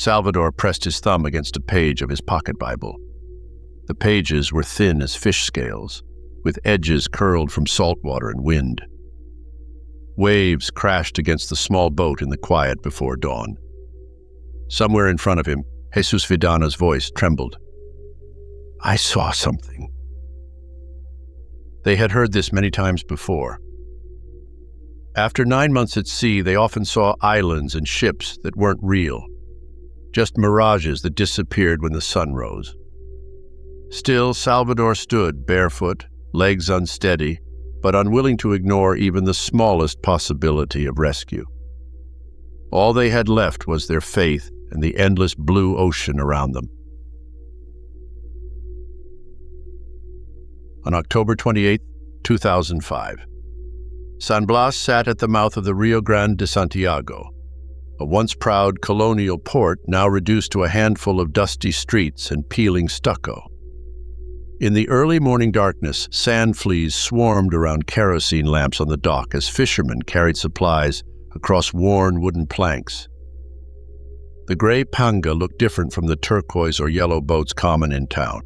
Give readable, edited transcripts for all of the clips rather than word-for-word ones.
Salvador pressed his thumb against a page of his pocket Bible. The pages were thin as fish scales, with edges curled from salt water and wind. Waves crashed against the small boat in the quiet before dawn. Somewhere in front of him, Jesús Vidaña's voice trembled. "I saw something." They had heard this many times before. After 9 months at sea, they often saw islands and ships that weren't real, just mirages that disappeared when the sun rose. Still, Salvador stood barefoot, legs unsteady, but unwilling to ignore even the smallest possibility of rescue. All they had left was their faith and the endless blue ocean around them. On October 28, 2005, San Blas sat at the mouth of the Rio Grande de Santiago, a once proud colonial port now reduced to a handful of dusty streets and peeling stucco. In the early morning darkness, sand fleas swarmed around kerosene lamps on the dock as fishermen carried supplies across worn wooden planks. The gray panga looked different from the turquoise or yellow boats common in town.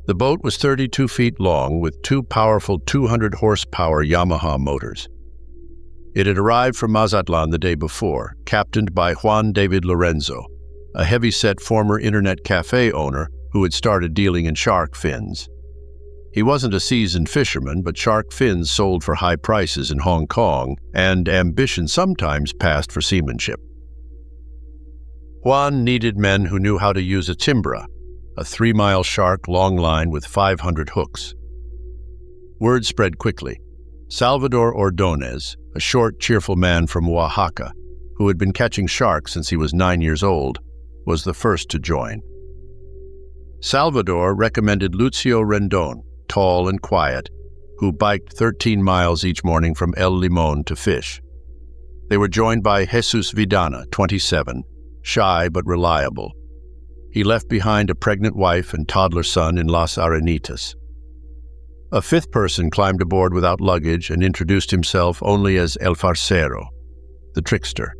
The boat was 32 feet long with two powerful 200-horsepower Yamaha motors. It had arrived from Mazatlan the day before, captained by Juan David Lorenzo, a heavy-set former internet cafe owner who had started dealing in shark fins. He wasn't a seasoned fisherman, but shark fins sold for high prices in Hong Kong, and ambition sometimes passed for seamanship. Juan needed men who knew how to use a timbra, a 3-mile shark longline with 500 hooks. Word spread quickly. Salvador Ordóñez, a short, cheerful man from Oaxaca, who had been catching sharks since he was 9 years old, was the first to join. Salvador recommended Lucio Rendón, tall and quiet, who biked 13 miles each morning from El Limón to fish. They were joined by Jesús Vidaña, 27, shy but reliable. He left behind a pregnant wife and toddler son in Las Arenitas. A fifth person climbed aboard without luggage and introduced himself only as El Farsero, the trickster.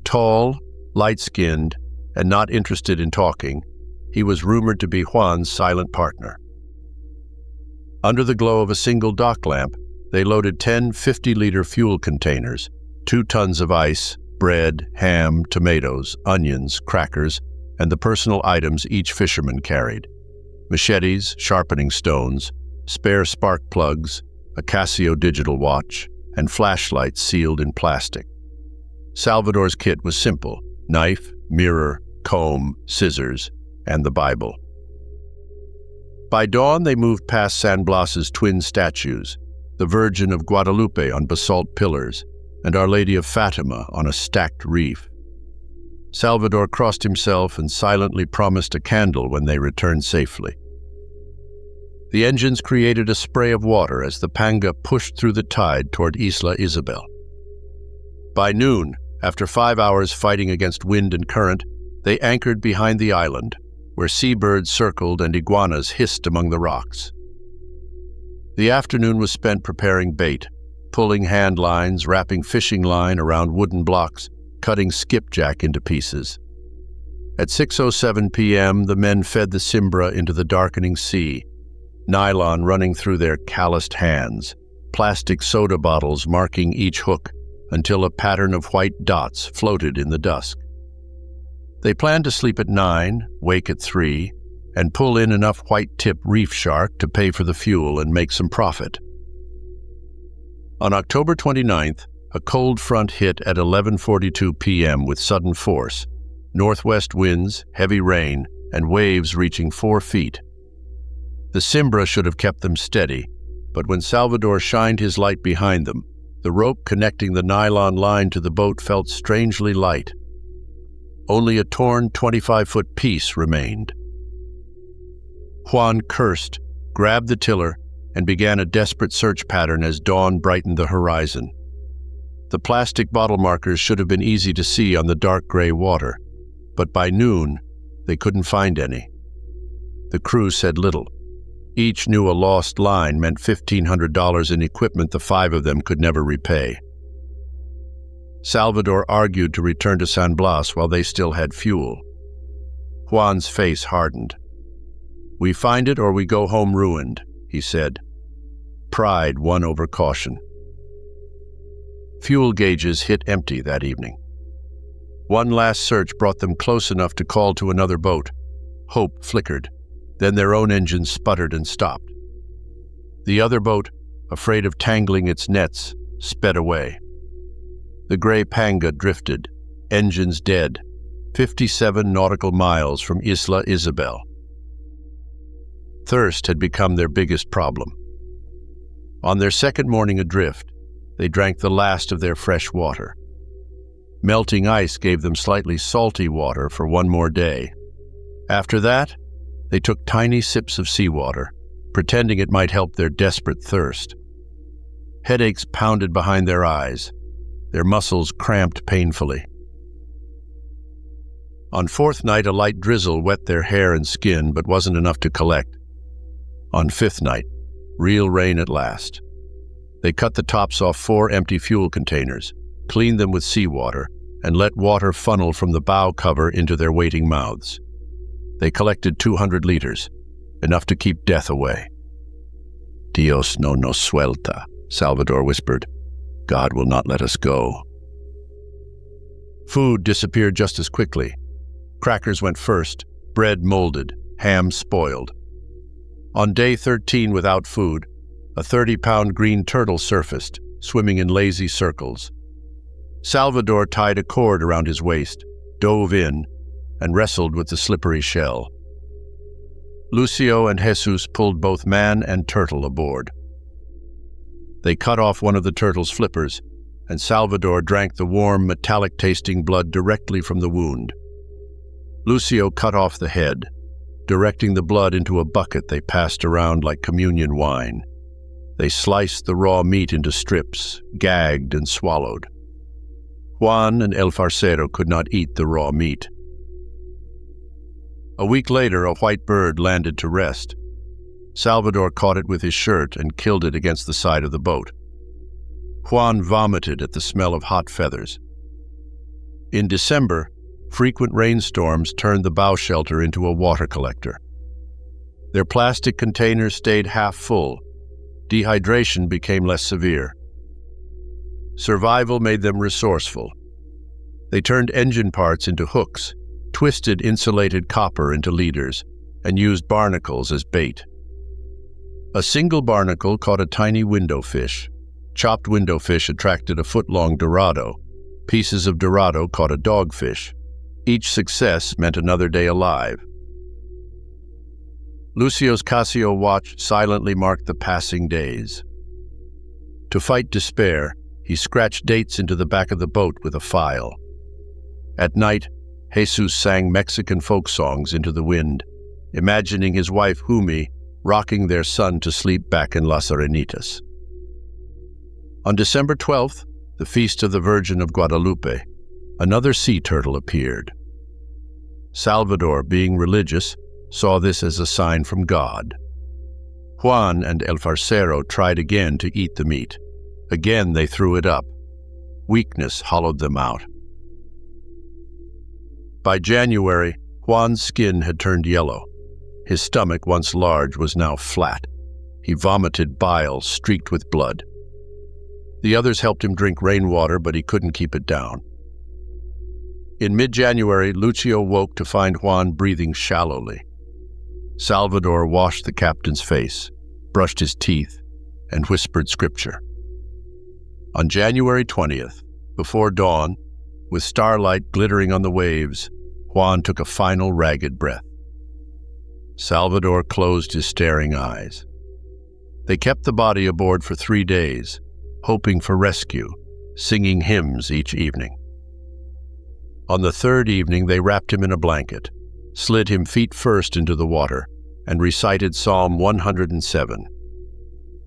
Tall, light-skinned, and not interested in talking, he was rumored to be Juan's silent partner. Under the glow of a single dock lamp, they loaded 10 50-liter fuel containers, 2 tons of ice, bread, ham, tomatoes, onions, crackers, and the personal items each fisherman carried: machetes, sharpening stones, spare spark plugs, a Casio digital watch, and flashlights sealed in plastic. Salvador's kit was simple: knife, mirror, comb, scissors, and the Bible. By dawn, they moved past San Blas's twin statues, the Virgin of Guadalupe on basalt pillars, and Our Lady of Fatima on a stacked reef. Salvador crossed himself and silently promised a candle when they returned safely. The engines created a spray of water as the panga pushed through the tide toward Isla Isabel. By noon, after 5 hours fighting against wind and current, they anchored behind the island, where seabirds circled and iguanas hissed among the rocks. The afternoon was spent preparing bait, pulling hand lines, wrapping fishing line around wooden blocks, cutting skipjack into pieces. At 6:07 p.m., the men fed the cimbra into the darkening sea, nylon running through their calloused hands, plastic soda bottles marking each hook until a pattern of white dots floated in the dusk. They planned to sleep at 9, wake at 3, and pull in enough white-tip reef shark to pay for the fuel and make some profit. On October 29th, a cold front hit at 11:42 p.m. with sudden force, northwest winds, heavy rain, and waves reaching 4 feet. The cimbra should have kept them steady, but when Salvador shined his light behind them, the rope connecting the nylon line to the boat felt strangely light. Only a torn 25-foot piece remained. Juan cursed, grabbed the tiller, and began a desperate search pattern as dawn brightened the horizon. The plastic bottle markers should have been easy to see on the dark gray water, but by noon, they couldn't find any. The crew said little. Each knew a lost line meant $1,500 in equipment the 5 of them could never repay. Salvador argued to return to San Blas while they still had fuel. Juan's face hardened. "We find it or we go home ruined," he said. Pride won over caution. Fuel gauges hit empty that evening. One last search brought them close enough to call to another boat. Hope flickered. Then their own engine sputtered and stopped. The other boat, afraid of tangling its nets, sped away. The gray panga drifted, engines dead, 57 nautical miles from Isla Isabel. Thirst had become their biggest problem. On their second morning adrift, they drank the last of their fresh water. Melting ice gave them slightly salty water for one more day. After that, they took tiny sips of seawater, pretending it might help their desperate thirst. Headaches pounded behind their eyes. Their muscles cramped painfully. On fourth night, a light drizzle wet their hair and skin, but wasn't enough to collect. On fifth night, real rain at last. They cut the tops off 4 empty fuel containers, cleaned them with seawater, and let water funnel from the bow cover into their waiting mouths. They collected 200 liters, enough to keep death away. "Dios no nos suelta," Salvador whispered. "God will not let us go." Food disappeared just as quickly. Crackers went first, bread molded, ham spoiled. On day 13 without food, a 30-pound green turtle surfaced, swimming in lazy circles. Salvador tied a cord around his waist, dove in, and wrestled with the slippery shell. Lucio and Jesus pulled both man and turtle aboard. They cut off one of the turtle's flippers, and Salvador drank the warm, metallic-tasting blood directly from the wound. Lucio cut off the head, directing the blood into a bucket they passed around like communion wine. They sliced the raw meat into strips, gagged and swallowed. Juan and El Farsero could not eat the raw meat. A week later, a white bird landed to rest. Salvador caught it with his shirt and killed it against the side of the boat. Juan vomited at the smell of hot feathers. In December, frequent rainstorms turned the bow shelter into a water collector. Their plastic containers stayed half full. Dehydration became less severe. Survival made them resourceful. They turned engine parts into hooks, twisted insulated copper into leaders, and used barnacles as bait. A single barnacle caught a tiny windowfish. Chopped windowfish attracted a foot-long dorado. Pieces of dorado caught a dogfish. Each success meant another day alive. Lucio's Casio watch silently marked the passing days. To fight despair, he scratched dates into the back of the boat with a file. At night, Jesus sang Mexican folk songs into the wind, imagining his wife Jumi rocking their son to sleep back in Las Arenitas. On December 12th, the feast of the Virgin of Guadalupe, another sea turtle appeared. Salvador, being religious, saw this as a sign from God. Juan and El Farsero tried again to eat the meat. Again they threw it up. Weakness hollowed them out. By January, Juan's skin had turned yellow. His stomach, once large, was now flat. He vomited bile streaked with blood. The others helped him drink rainwater, but he couldn't keep it down. In mid-January, Lucio woke to find Juan breathing shallowly. Salvador washed the captain's face, brushed his teeth, and whispered scripture. On January 20th, before dawn, with starlight glittering on the waves, Juan took a final ragged breath. Salvador closed his staring eyes. They kept the body aboard for 3 days, hoping for rescue, singing hymns each evening. On the third evening, they wrapped him in a blanket, slid him feet first into the water, and recited Psalm 107.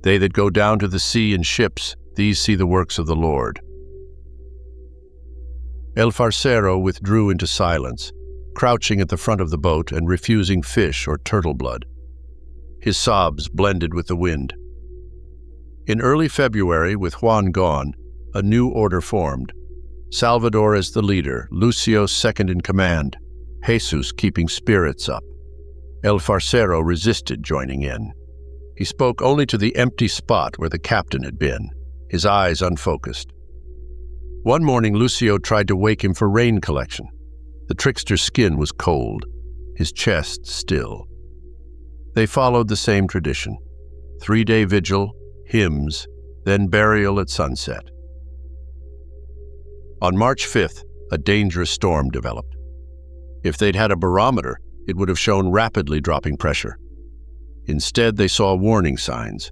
They that go down to the sea in ships, these see the works of the Lord. El Farsero withdrew into silence, crouching at the front of the boat and refusing fish or turtle blood. His sobs blended with the wind. In early February, with Juan gone, a new order formed. Salvador as the leader, Lucio second in command, Jesus keeping spirits up. El Farsero resisted joining in. He spoke only to the empty spot where the captain had been, his eyes unfocused. One morning, Lucio tried to wake him for rain collection. The trickster's skin was cold, his chest still. They followed the same tradition: 3-day vigil, hymns, then burial at sunset. On March 5th, a dangerous storm developed. If they'd had a barometer, it would have shown rapidly dropping pressure. Instead, they saw warning signs: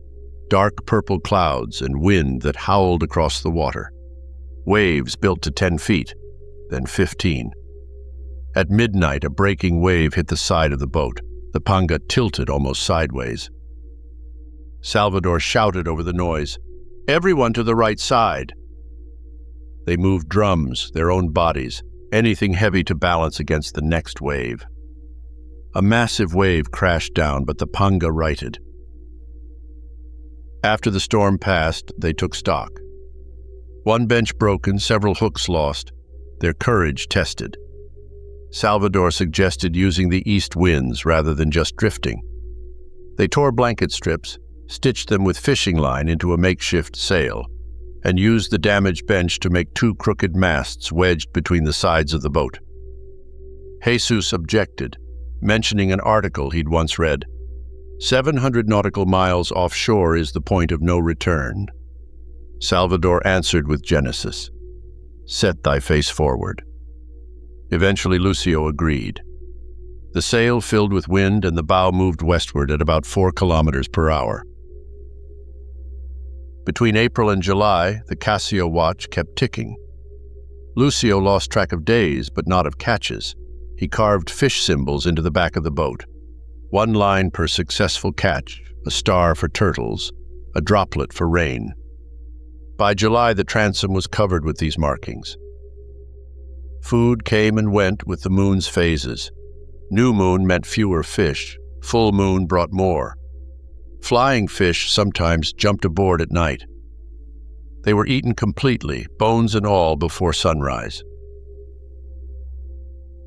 dark purple clouds and wind that howled across the water. Waves built to 10 feet, then 15. At midnight, a breaking wave hit the side of the boat. The panga tilted almost sideways. Salvador shouted over the noise, "Everyone to the right side!" They moved drums, their own bodies, anything heavy to balance against the next wave. A massive wave crashed down, but the panga righted. After the storm passed, they took stock. One bench broken, several hooks lost, their courage tested. Salvador suggested using the east winds rather than just drifting. They tore blanket strips, stitched them with fishing line into a makeshift sail, and used the damaged bench to make 2 crooked masts wedged between the sides of the boat. Jesus objected, mentioning an article he'd once read. 700 nautical miles offshore is the point of no return. Salvador answered with Genesis, "Set thy face forward." Eventually Lucio agreed. The sail filled with wind and the bow moved westward at about 4 kilometers per hour. Between April and July, the Casio watch kept ticking. Lucio lost track of days, but not of catches. He carved fish symbols into the back of the boat. 1 line per successful catch, a star for turtles, a droplet for rain. By July, the transom was covered with these markings. Food came and went with the moon's phases. New moon meant fewer fish. Full moon brought more. Flying fish sometimes jumped aboard at night. They were eaten completely, bones and all, before sunrise.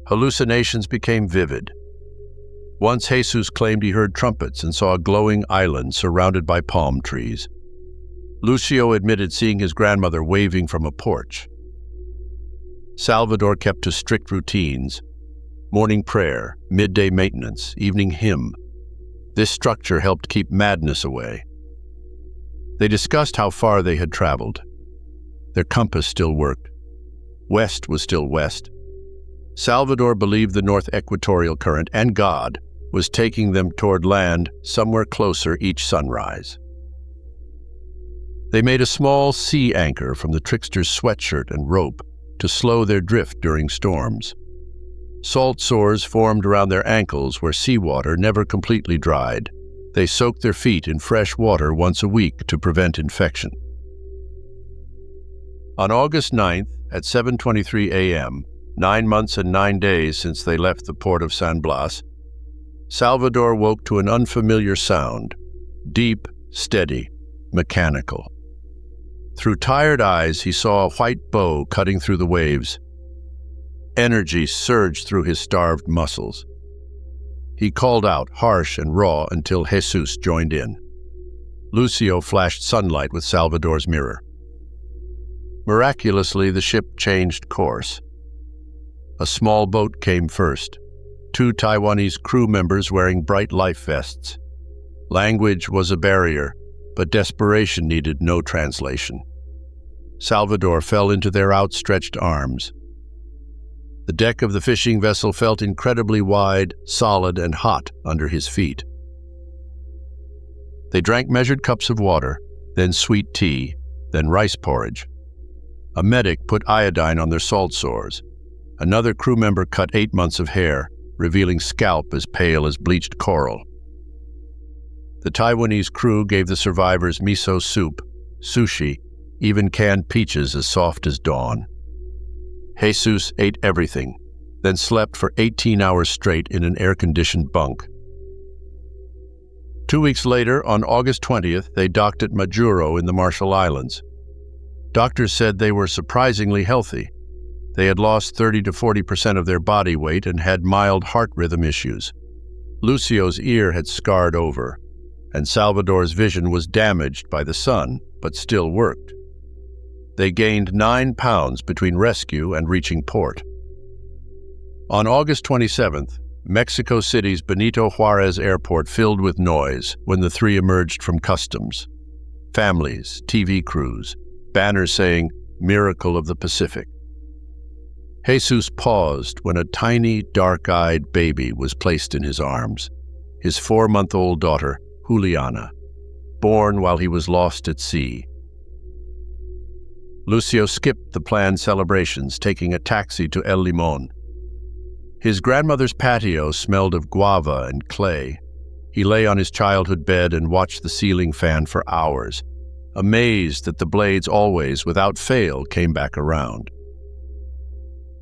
Hallucinations became vivid. Once Jesus claimed he heard trumpets and saw a glowing island surrounded by palm trees. Lucio admitted seeing his grandmother waving from a porch. Salvador kept to strict routines: morning prayer, midday maintenance, evening hymn. This structure helped keep madness away. They discussed how far they had traveled. Their compass still worked. West was still west. Salvador believed the North Equatorial Current and God was taking them toward land somewhere closer each sunrise. They made a small sea anchor from the trickster's sweatshirt and rope to slow their drift during storms. Salt sores formed around their ankles where seawater never completely dried. They soaked their feet in fresh water once a week to prevent infection. On August 9th, at 7:23 a.m., 9 months and 9 days since they left the port of San Blas, Salvador woke to an unfamiliar sound, deep, steady, mechanical. Through tired eyes, he saw a white bow cutting through the waves. Energy surged through his starved muscles. He called out, harsh and raw, until Jesus joined in. Lucio flashed sunlight with Salvador's mirror. Miraculously, the ship changed course. A small boat came first, 2 Taiwanese crew members wearing bright life vests. Language was a barrier, but desperation needed no translation. Salvador fell into their outstretched arms. The deck of the fishing vessel felt incredibly wide, solid, and hot under his feet. They drank measured cups of water, then sweet tea, then rice porridge. A medic put iodine on their salt sores. Another crew member cut 8 months of hair, revealing scalp as pale as bleached coral. The Taiwanese crew gave the survivors miso soup, sushi, even canned peaches as soft as dawn. Jesus ate everything, then slept for 18 hours straight in an air-conditioned bunk. 2 weeks later, on August 20th, they docked at Majuro in the Marshall Islands. Doctors said they were surprisingly healthy, They had lost 30 to 40% of their body weight and had mild heart rhythm issues. Lucio's ear had scarred over, and Salvador's vision was damaged by the sun, but still worked. They gained 9 pounds between rescue and reaching port. On August 27th, Mexico City's Benito Juarez airport filled with noise when the three emerged from customs. Families, TV crews, banners saying, "Miracle of the Pacific." Jesus paused when a tiny, dark-eyed baby was placed in his arms, his 4-month-old daughter, Juliana, born while he was lost at sea. Lucio skipped the planned celebrations, taking a taxi to El Limon. His grandmother's patio smelled of guava and clay. He lay on his childhood bed and watched the ceiling fan for hours, amazed that the blades always, without fail, came back around.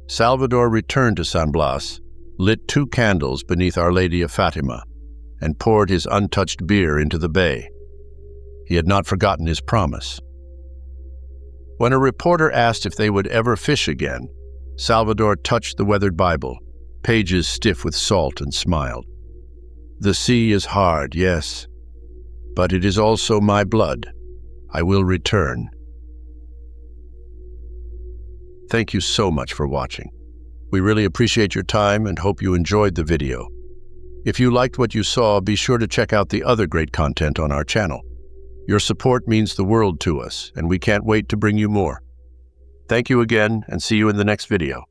Salvador returned to San Blas, lit 2 candles beneath Our Lady of Fatima, and poured his untouched beer into the bay. He had not forgotten his promise. When a reporter asked if they would ever fish again, Salvador touched the weathered Bible, pages stiff with salt, and smiled. "The sea is hard, yes, but it is also my blood. I will return." Thank you so much for watching. We really appreciate your time and hope you enjoyed the video. If you liked what you saw, be sure to check out the other great content on our channel. Your support means the world to us, and we can't wait to bring you more. Thank you again, and see you in the next video.